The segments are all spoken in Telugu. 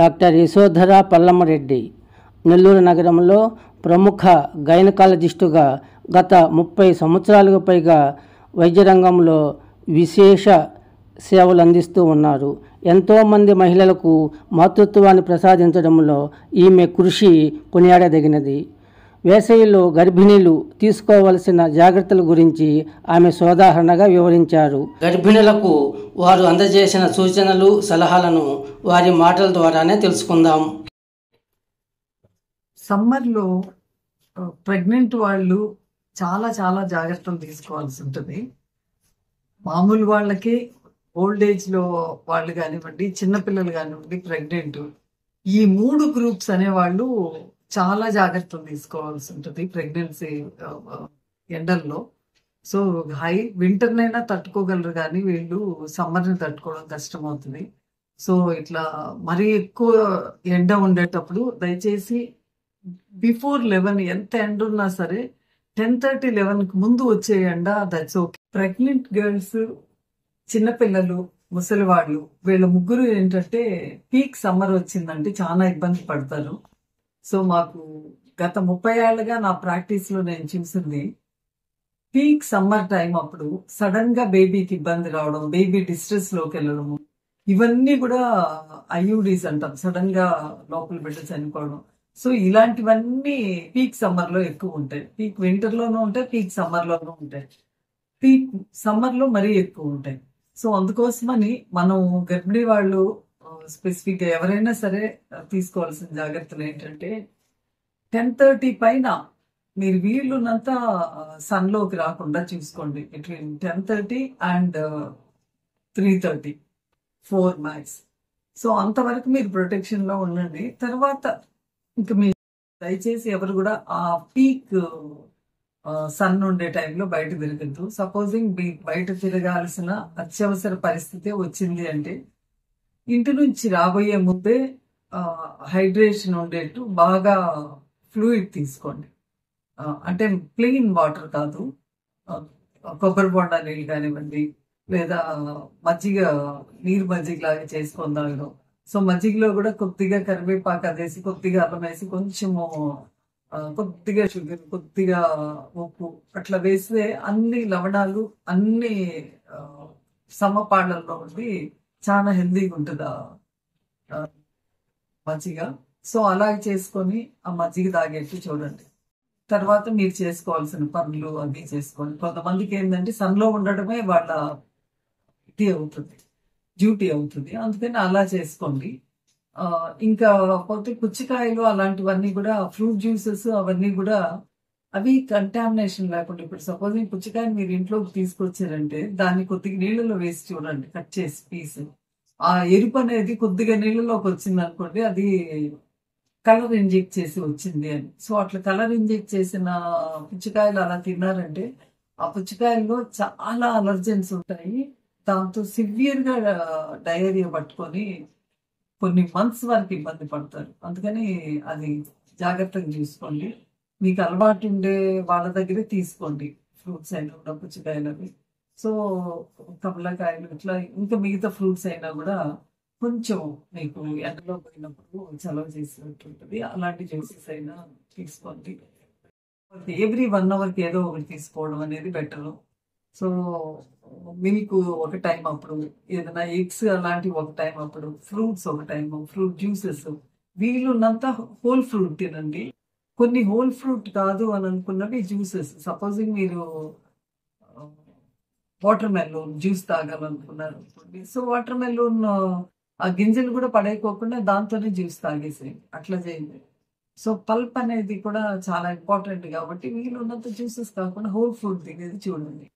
డాక్టర్ యశోధర పల్లమ్మరెడ్డి నెల్లూరు నగరంలో ప్రముఖ గైనకాలజిస్టుగా గత 30 సంవత్సరాలకు పైగా వైద్య రంగంలో విశేష సేవలు అందిస్తూ ఉన్నారు. ఎంతోమంది మహిళలకు మాతృత్వాన్ని ప్రసాదించడంలో ఈమె కృషి కొనియాడదగినది. వేసవిలో గర్భిణీలు తీసుకోవలసిన జాగ్రత్తల గురించి ఆమె సోదాహరణగా వివరించారు. గర్భిణులకు వారు అందజేసిన సూచనలు, సలహాలను వారి మాటల ద్వారానే తెలుసుకుందాం. సమ్మర్లో ప్రెగ్నెంట్ వాళ్ళు చాలా చాలా జాగ్రత్తలు తీసుకోవాల్సి ఉంటుంది. మామూలు వాళ్ళకి, ఓల్డ్ ఏజ్లో వాళ్ళు కానివ్వండి, చిన్నపిల్లలు కానివ్వండి, ప్రెగ్నెంట్, ఈ 3 గ్రూప్స్ అనేవాళ్ళు చాలా జాగ్రత్తలు తీసుకోవాల్సి ఉంటుంది ప్రెగ్నెన్సీ ఎండల్లో. సో వింటర్నైనా తట్టుకోగలరు, కానీ వీళ్ళు సమ్మర్ని తట్టుకోవడం కష్టం అవుతుంది. సో ఇట్లా మరీ ఎక్కువ ఎండ ఉండేటప్పుడు దయచేసి బిఫోర్ 11, ఎంత ఎండ ఉన్నా సరే 10:30, 11కి ముందు వచ్చే ఎండ దట్స్ ఓకే. ప్రెగ్నెంట్ గర్ల్స్, చిన్నపిల్లలు, ముసలివాళ్ళు, వీళ్ళ ముగ్గురు ఏంటంటే పీక్ సమ్మర్ వచ్చిందంటే చాలా ఇబ్బంది పడతారు. సో మాకు గత 30 ఏళ్ళగా నా ప్రాక్టీస్లో నేను చూసింది, పీక్ సమ్మర్ టైం అప్పుడు సడన్ గా బేబీకి ఇబ్బంది రావడం, బేబీ డిస్ట్రెస్ లోకి వెళ్ళడము, ఇవన్నీ కూడా ఐయుడీస్ అంటాం, సడన్ గా లోపల బిడ్డ చనిపోవడం. సో ఇలాంటివన్నీ పీక్ సమ్మర్ లో ఎక్కువ ఉంటాయి. పీక్ వింటర్ లోనూ ఉంటాయి, పీక్ సమ్మర్ లోనూ ఉంటాయి. పీక్ సమ్మర్ లో మరీ ఎక్కువ ఉంటాయి. సో అందుకోసమని మనం గర్భిణీ వాళ్ళు స్పెసిఫిక్ గా ఎవరైనా సరే తీసుకోవాల్సిన జాగ్రత్తలు ఏంటంటే, 10:30 పైన మీరు వీళ్ళున్నంత సన్లోకి రాకుండా చూసుకోండి. Between 10:30 and 3:30, 4 max. సో అంతవరకు మీరు ప్రొటెక్షన్ లో ఉండండి. తర్వాత ఇంకా మీరు దయచేసి ఎవరు కూడా ఆ పీక్ సన్ ఉండే టైంలో బయట తిరగద్దు. సపోజింగ్ బయట తిరగాల్సిన అత్యవసర పరిస్థితి వచ్చింది అంటే, ఇంటి నుంచి రాబోయే ముందే హైడ్రేషన్ ఉండేట్టు బాగా ఫ్లూయిడ్ తీసుకోండి. అంటే ప్లెయిన్ వాటర్ కాదు, కొబ్బరి బొండా నీళ్ళు కానివ్వండి, లేదా మజ్జిగ, నీరు మజ్జిగ లాగా చేసుకొని తాగడం. సో మజ్జిగలో కూడా కొద్దిగా కరివేపాకు అదేసి, కొద్దిగా అల్లం వేసి, కొంచెము కొద్దిగా షుగర్, కొద్దిగా ఉప్పు అట్లా వేస్తే అన్ని లవణాలు అన్ని సమపాళ్లలో ఉండి చాలా హెల్దీగా ఉంటుంది మజ్జిగ. సో అలాగే చేసుకొని ఆ మజ్జిగ తాగేట్టు చూడండి. తర్వాత మీరు చేసుకోవాల్సిన పనులు అవి చేసుకోండి. కొంతమందికి ఏంటంటే సన్లో ఉండడమే వాళ్ళ డ్యూటీ అవుతుంది, అందుకని అలా చేసుకోండి. ఇంకా పోతే పుచ్చకాయలు అలాంటివన్నీ కూడా, ఫ్రూట్ జ్యూసెస్ అవన్నీ కూడా అవి కంటామినేషన్ లేకుండా, ఇప్పుడు సపోజ్ పుచ్చకాయని మీరు ఇంట్లోకి తీసుకొచ్చారంటే దాన్ని కొద్దిగా నీళ్ళలో వేసి చూడండి, కట్ చేసి పీస్. ఆ ఎరుపు అనేది కొద్దిగా నీళ్ళలోకి వచ్చింది అనుకోండి, అది కలర్ ఇంజెక్ట్ చేసి వచ్చింది అని. సో అట్లా కలర్ ఇంజెక్ట్ చేసిన పుచ్చకాయలు అలా తిన్నారంటే ఆ పుచ్చకాయల్లో చాలా అలర్జెన్స్ ఉంటాయి. దాంతో సివియర్ గా డయేరియా పట్టుకొని కొన్ని మంత్స్ వరకు ఇబ్బంది పడతారు. అందుకని అది జాగ్రత్తగా చూసుకోండి. మీకు అలవాటు ఉండే వాళ్ళ దగ్గరే తీసుకోండి, ఫ్రూట్స్ అయినా కూడా, పుచ్చకాయలు అవి. సో కమలకాయలు ఇట్లా ఇంకా మిగతా ఫ్రూట్స్ అయినా కూడా కొంచెం మీకు ఎండలో పోయినప్పుడు చలవ చేసినట్టు ఉంటుంది. అలాంటి జ్యూసెస్ అయినా తీసుకోండి. ఎవ్రీ 1 అవర్కి ఏదో ఒకటి తీసుకోవడం అనేది బెటర్. సో మిల్క్ ఒక టైం అప్పుడు, ఏదైనా ఎగ్స్ అలాంటివి ఒక టైం అప్పుడు, ఫ్రూట్స్ ఒక టైం, ఫ్రూట్ జ్యూసెస్ వీలున్నంత హోల్ ఫ్రూట్ తినండి. కొన్ని హోల్ ఫ్రూట్ కాదు అని అనుకున్నవి జ్యూసెస్, సపోజింగ్ మీరు వాటర్ మెలోన్ జ్యూస్ తాగాలనుకున్నారు అనుకోండి, సో వాటర్ మెలోన్ ఆ గింజలు కూడా పడేయకోకుండా దాంతోనే జ్యూస్ తాగేసేయండి, అట్లా చేయండి. సో పల్ప్ అనేది కూడా చాలా ఇంపార్టెంట్ కాబట్టి వీలున్నంత జ్యూసెస్ కాకుండా హోల్ ఫ్రూట్ తినేది చూడండి.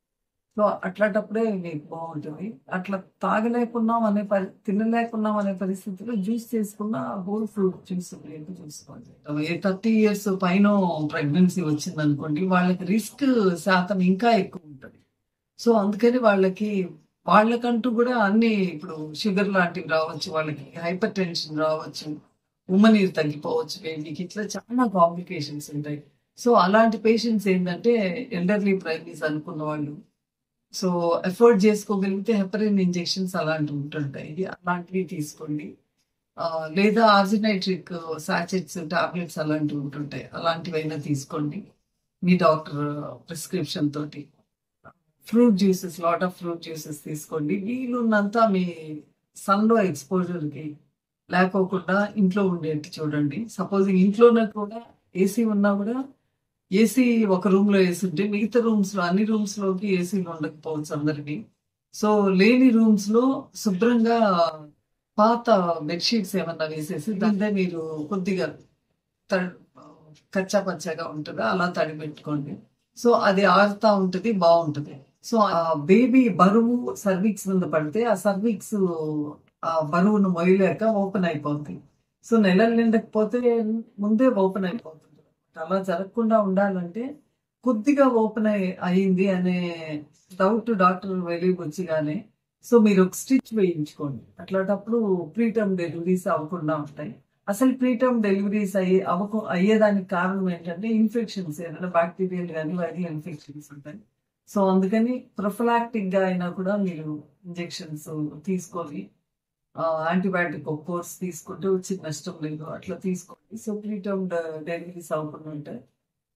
సో అట్లాంటప్పుడే మీకు బాగుంటుంది. అట్లా తాగలేకున్నాం అనే తినలేకున్నాం అనే పరిస్థితిలో జ్యూస్ చేసుకున్న హోల్ ఫ్రూట్ జ్యూస్ చూసుకోండి. 30 years పైన ప్రెగ్నెన్సీ వచ్చింది అనుకోండి, వాళ్ళకి రిస్క్ శాతం ఇంకా ఎక్కువ ఉంటుంది. సో అందుకని వాళ్ళకంటూ కూడా అన్ని, ఇప్పుడు షుగర్ లాంటివి రావచ్చు, వాళ్ళకి హైపర్ టెన్షన్ రావచ్చు, ఉమ్మనీరు తగ్గిపోవచ్చు బేబీకి, ఇట్లా చాలా కాంప్లికేషన్స్ ఉంటాయి. సో అలాంటి పేషెంట్స్ ఏంటంటే ఎల్డర్లీ ప్రైమరీస్ అనుకున్న వాళ్ళు, సో ఎఫోర్డ్ చేసుకోగలిగితే హెపరిన్ ఇంజెక్షన్స్ అలాంటివి ఉంటుంటాయి, అలాంటివి తీసుకోండి. లేదా ఆర్జినైట్రిక్ సాచెట్స్ టాబ్లెట్స్ అలాంటివి ఉంటుంటాయి, అలాంటివైనా తీసుకోండి మీ డాక్టర్ ప్రిస్క్రిప్షన్ తోటి. Fruit juices, lot of fruit juices తీసుకోండి. వీలున్నంత మీ సన్లో ఎక్స్పోజర్కి లేకోకుండా ఇంట్లో ఉండేట్టు చూడండి. సపోజ్ ఇంట్లోనే కూడా ఏసీ ఉన్నా కూడా, ఏసీ ఒక రూమ్ లో వేసి ఉంటే మిగతా రూమ్స్ లో, అన్ని రూమ్స్ లోకి ఏసీలు ఉండకపోవచ్చు అందరికి. సో లేని రూమ్స్ లో శుభ్రంగా పాత బెడ్షీట్స్ ఏమన్నా వేసేసి దాంట్లో మీరు కొద్దిగా కచ్చా పచ్చగా ఉంటుందా అలా తడి పెట్టుకోండి. సో అది ఆరుతా ఉంటది, బాగుంటది. సో ఆ బేబీ బరువు సర్వీక్స్ మీద పడితే ఆ సర్వీక్స్ ఆ బరువును మొయ్యలేక ఓపెన్ అయిపోతుంది. సో నెలలు నిండకపోతే ముందే ఓపెన్ అయిపోతుంది. అలా జరగకుండా ఉండాలంటే కొద్దిగా ఓపెన్ అయ్యింది అనే డౌట్ డాక్టర్ వెళ్ళి వచ్చిగానే సో మీరు ఒక స్టిచ్ వేయించుకోండి. అట్లాంటప్పుడు ప్రీటర్మ్ డెలివరీస్ అవ్వకుండా ఉంటాయి. అసలు ప్రీటర్మ్ డెలివరీస్ అయ్యేదానికి కారణం ఏంటంటే ఇన్ఫెక్షన్స్, ఏదైనా బ్యాక్టీరియల్ కానీ వైరల్ ఇన్ఫెక్షన్స్ ఉంటాయి. సో అందుకని ప్రొఫిలాక్టిక్ గా అయినా కూడా మీరు ఇంజెక్షన్స్ తీసుకొని యాంటీబయాటిక్ ఒక కోర్స్ తీసుకుంటే వచ్చి నష్టం లేదు, అట్లా తీసుకోండి. సో ప్రీటర్మ్ డెలివరీస్ అవ్వకుండా ఉంటాయి.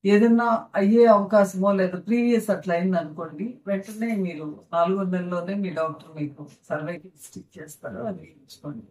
ఏదన్నా అయ్యే అవకాశమో లేదా ప్రీవియస్ అట్లా అయింది అనుకోండి, వెంటనే మీరు 4 నెలల్లోనే మీ డాక్టర్ మీకు సర్వైకల్ స్టిచ్ చేస్తారు, అది వేయించుకోండి.